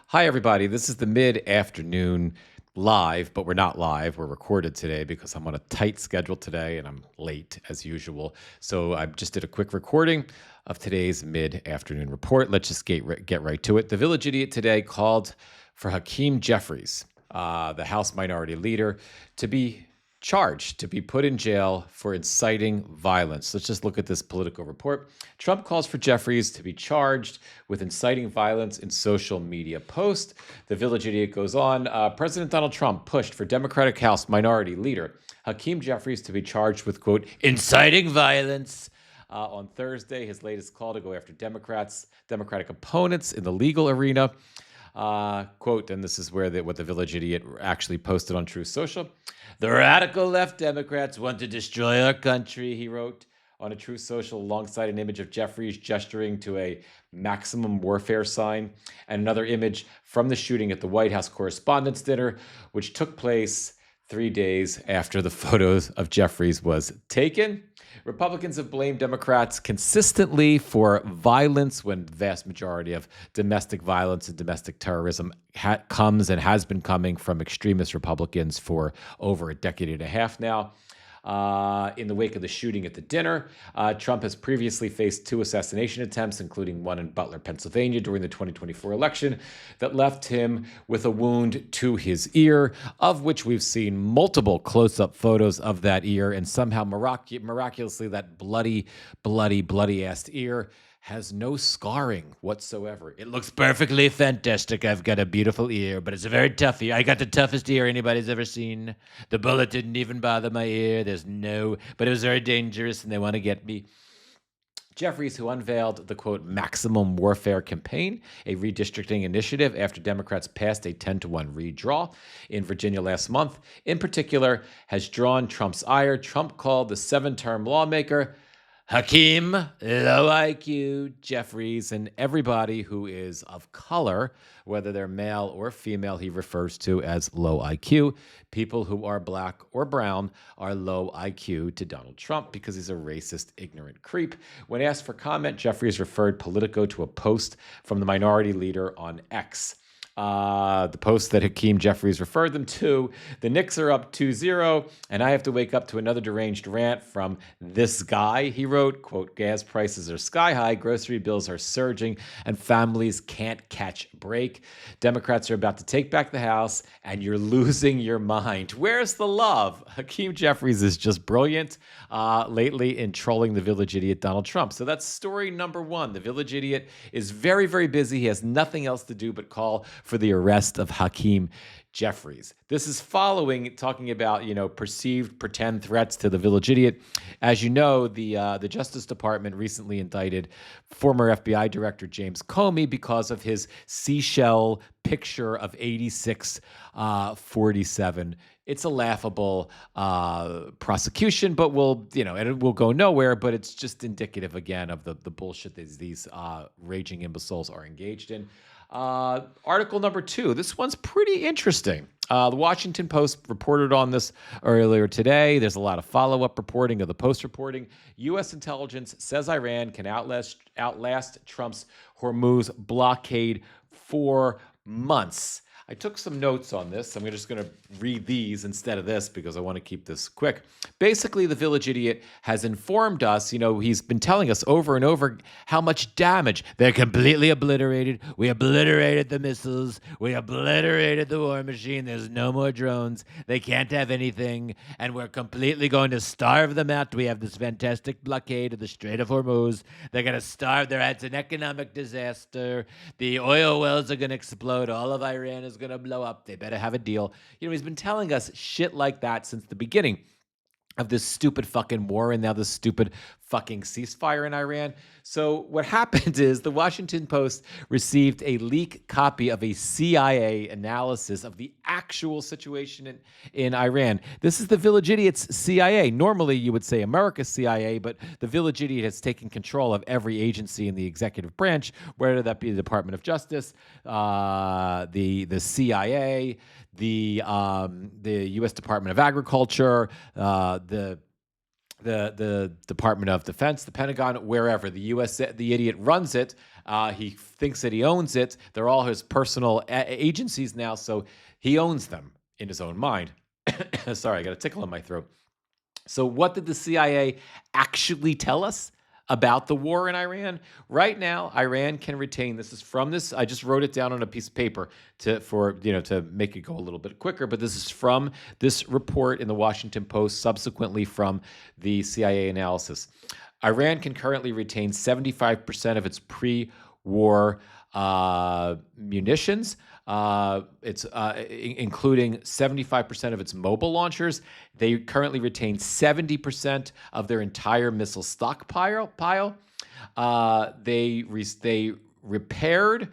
Hi, everybody. This is the mid-afternoon live, but we're not live. We're recorded today because I'm on a tight schedule today and I'm late as usual. So I just did a quick recording of today's mid-afternoon report. Let's just get right to it. The Village Idiot today called for Hakeem Jeffries, the House Minority Leader, to be charged, to be put in jail for inciting violence. Let's just look at this Politico report. Trump calls for Jeffries to be charged with inciting violence in social media post. The Village Idiot goes on. President Donald Trump pushed for Democratic House Minority Leader Hakeem Jeffries to be charged with, quote, inciting violence. On Thursday, his latest call to go after Democratic opponents in the legal arena. Quote, and this is where what the Village Idiot actually posted on Truth Social. The radical left Democrats want to destroy our country, he wrote on a Truth Social alongside an image of Jeffries gesturing to a maximum warfare sign and another image from the shooting at the White House Correspondents' Dinner, which took place 3 days after the photos of Jeffries was taken. Republicans have blamed Democrats consistently for violence when the vast majority of domestic violence and domestic terrorism comes and has been coming from extremist Republicans for over a decade and a half now. In the wake of the shooting at the dinner, Trump has previously faced 2 assassination attempts, including one in Butler, Pennsylvania during the 2024 election that left him with a wound to his ear, of which we've seen multiple close-up photos of that ear, and somehow miraculously that bloody-ass ear has no scarring whatsoever. It looks perfectly fantastic. I've got a beautiful ear, but it's a very tough ear. I got the toughest ear anybody's ever seen. The bullet didn't even bother my ear. But it was very dangerous, and they want to get me. Jeffries, who unveiled the, quote, maximum warfare campaign, a redistricting initiative after Democrats passed a 10-1 redraw in Virginia last month, in particular, has drawn Trump's ire. Trump called the 7-term lawmaker Hakeem, low IQ, Jeffries, and everybody who is of color, whether they're male or female, he refers to as low IQ. People who are black or brown are low IQ to Donald Trump because he's a racist, ignorant creep. When asked for comment, Jeffries referred Politico to a post from the minority leader on X. The post that Hakeem Jeffries referred them to. The Knicks are up 2-0, and I have to wake up to another deranged rant from this guy. He wrote, quote, gas prices are sky high, grocery bills are surging, and families can't catch a break. Democrats are about to take back the House, and you're losing your mind. Where's the love? Hakeem Jeffries is just brilliant lately in trolling the Village Idiot Donald Trump. So that's story number 1. The Village Idiot is very, very busy. He has nothing else to do but call for the arrest of Hakeem Jeffries. This is following talking about, perceived pretend threats to the Village Idiot. As you know, the Justice Department recently indicted former FBI Director James Comey because of his seashell picture of 8647. It's a laughable prosecution, but it will go nowhere. But it's just indicative again of the bullshit that these raging imbeciles are engaged in. Article number 2. This one's pretty interesting. The Washington Post reported on this earlier today. There's a lot of follow-up reporting of the Post reporting. U.S. intelligence says Iran can outlast Trump's Hormuz blockade for months. I took some notes on this. I'm just going to read these instead of this because I want to keep this quick. Basically, the Village Idiot has informed us, he's been telling us over and over how much damage. They're completely obliterated. We obliterated the missiles. We obliterated the war machine. There's no more drones. They can't have anything. And we're completely going to starve them out. We have this fantastic blockade of the Strait of Hormuz. They're going to starve. It's an economic disaster. The oil wells are going to explode. All of Iran is going to blow up. They better have a deal. He's been telling us shit like that since the beginning of this stupid fucking war and now this stupid fucking ceasefire in Iran. So what happened is the Washington Post received a leaked copy of a CIA analysis of the actual situation in Iran. This is the Village Idiot's CIA. Normally you would say America's CIA, but the Village Idiot has taken control of every agency in the executive branch, whether that be the Department of Justice, the CIA, the U.S. Department of Agriculture, the Department of Defense, the Pentagon, wherever. The idiot runs it He thinks that he owns it. They're all his personal agencies now, so he owns them in his own mind. Sorry, I got a tickle in my throat. So what did the CIA actually tell us about the war in Iran? Right now, Iran can retain, this is from this, I just wrote it down on a piece of paper to make it go a little bit quicker, but this is from this report in the Washington Post, subsequently from the CIA analysis. Iran can currently retain 75% of its pre-war munitions. It's including 75% of its mobile launchers. They currently retain 70% of their entire missile stockpile. They repaired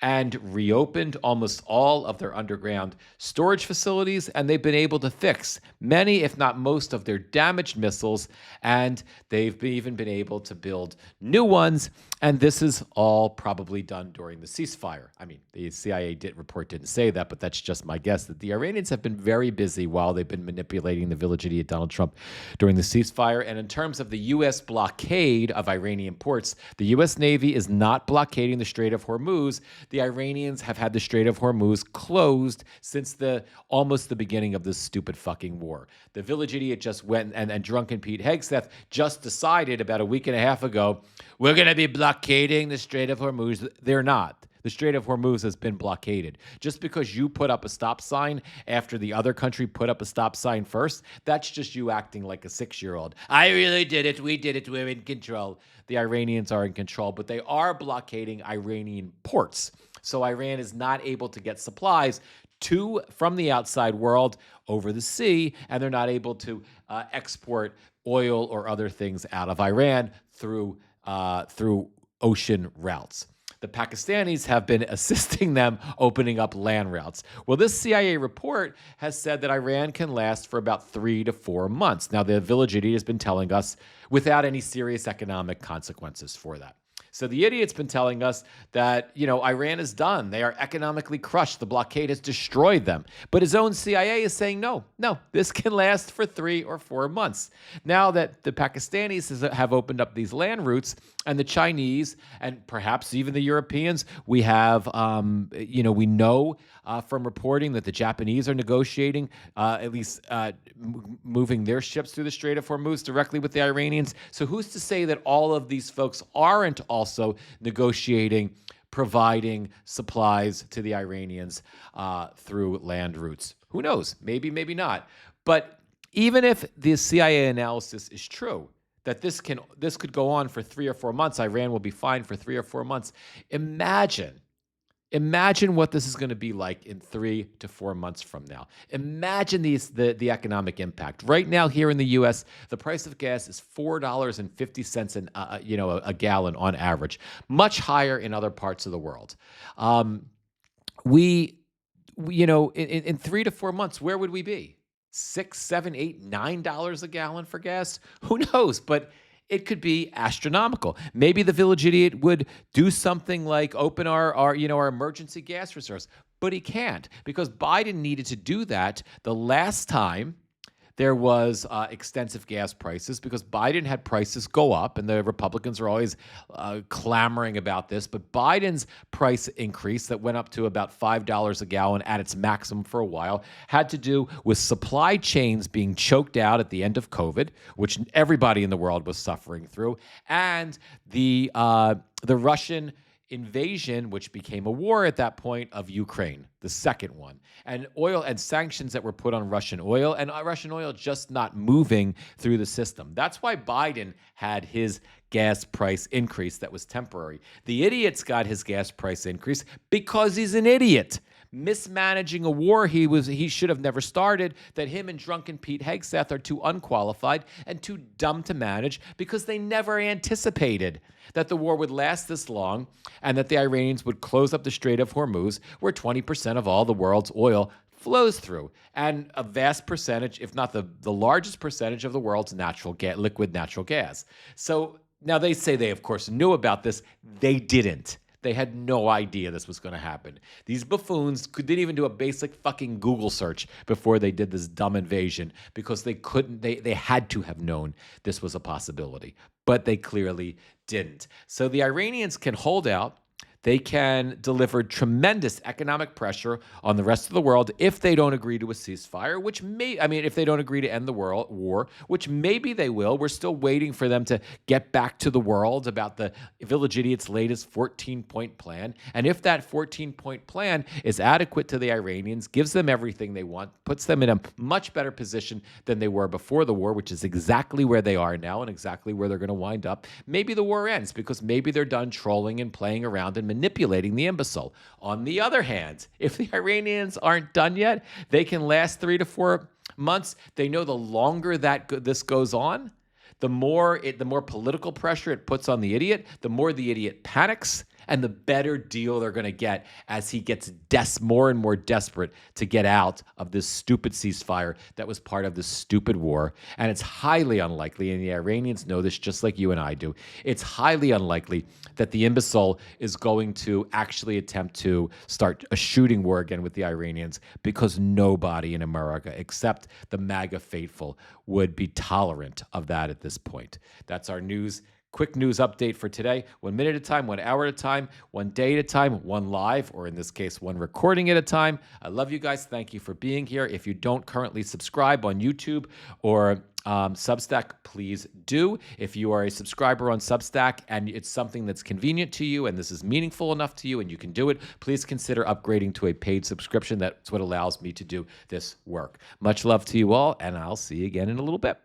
and reopened almost all of their underground storage facilities, and they've been able to fix many, if not most, of their damaged missiles, and they've even been able to build new ones, and this is all probably done during the ceasefire. I mean, the CIA report didn't say that, but that's just my guess, that the Iranians have been very busy while they've been manipulating the village idiot Donald Trump during the ceasefire. And in terms of the U.S. blockade of Iranian ports, the U.S. Navy is not blockading the Strait of Hormuz. The Iranians have had the Strait of Hormuz closed since almost the beginning of this stupid fucking war. The village idiot just went, and drunken Pete Hegseth just decided about a week and a half ago, we're going to be blockading the Strait of Hormuz. They're not. The Strait of Hormuz has been blockaded. Just because you put up a stop sign after the other country put up a stop sign first, that's just you acting like a 6-year-old. I really did it. We did it. We're in control. The Iranians are in control, but they are blockading Iranian ports. So Iran is not able to get supplies from the outside world over the sea, and they're not able to export oil or other things out of Iran through ocean routes. The Pakistanis have been assisting them opening up land routes. Well, this CIA report has said that Iran can last for about 3 to 4 months. Now, the village idiot has been telling us without any serious economic consequences for that. So the idiot's been telling us that, Iran is done. They are economically crushed. The blockade has destroyed them. But his own CIA is saying, no, this can last for 3 or 4 months. Now that the Pakistanis have opened up these land routes, and the Chinese, and perhaps even the Europeans, we have, we know from reporting that the Japanese are negotiating, at least moving their ships through the Strait of Hormuz directly with the Iranians. So who's to say that all of these folks aren't also negotiating, providing supplies to the Iranians through land routes? Who knows? Maybe, maybe not. But even if the CIA analysis is true, that this could go on for 3 or 4 months, Iran will be fine for 3 or 4 months. Imagine what this is going to be like in 3 to 4 months from now. Imagine the economic impact. Right now, here in the U.S., the price of gas is $4.50 a gallon on average. Much higher in other parts of the world. In 3 to 4 months, where would we be? $6, $7, $8, $9 a gallon for gas? Who knows? But it could be astronomical. Maybe the village idiot would do something like open our emergency gas reserves, but he can't, because Biden needed to do that the last time there was extensive gas prices, because Biden had prices go up, and the Republicans are always clamoring about this. But Biden's price increase that went up to about $5 a gallon at its maximum for a while had to do with supply chains being choked out at the end of COVID, which everybody in the world was suffering through, and the Russian invasion, which became a war at that point, of Ukraine, the second one, and oil and sanctions that were put on Russian oil, and Russian oil just not moving through the system. That's why Biden had his gas price increase that was temporary. The idiot's got his gas price increase because he's an idiot, mismanaging a war he should have never started, that him and drunken Pete Hegseth are too unqualified and too dumb to manage, because they never anticipated that the war would last this long and that the Iranians would close up the Strait of Hormuz, where 20% of all the world's oil flows through, and a vast percentage, if not the largest percentage, of the world's liquid natural gas. So now they say they, of course, knew about this. They didn't. They had no idea this was going to happen. These buffoons didn't even do a basic fucking Google search before they did this dumb invasion, because they had to have known this was a possibility, but they clearly didn't. So the Iranians can hold out. they can deliver tremendous economic pressure on the rest of the world if they don't agree to a ceasefire, if they don't agree to end the world war, which maybe they will. We're still waiting for them to get back to the world about the Village Idiot's latest 14-point plan. And if that 14-point plan is adequate to the Iranians, gives them everything they want, puts them in a much better position than they were before the war, which is exactly where they are now and exactly where they're going to wind up, maybe the war ends because maybe they're done trolling and playing around and manipulating the imbecile. On the other hand, if the Iranians aren't done yet, they can last 3 to 4 months. They know the longer that this goes on, the more political pressure it puts on the idiot, the more the idiot panics, and the better deal they're going to get as he gets more and more desperate to get out of this stupid ceasefire that was part of this stupid war. And it's highly unlikely, and the Iranians know this just like you and I do, it's highly unlikely that the imbecile is going to actually attempt to start a shooting war again with the Iranians, because nobody in America except the MAGA faithful would be tolerant of that at this point. That's our news. Quick news update for today. 1 minute at a time, 1 hour at a time, 1 day at a time, one live, or in this case, one recording at a time. I love you guys. Thank you for being here. If you don't currently subscribe on YouTube or Substack, please do. If you are a subscriber on Substack and it's something that's convenient to you and this is meaningful enough to you and you can do it, please consider upgrading to a paid subscription. That's what allows me to do this work. Much love to you all, and I'll see you again in a little bit.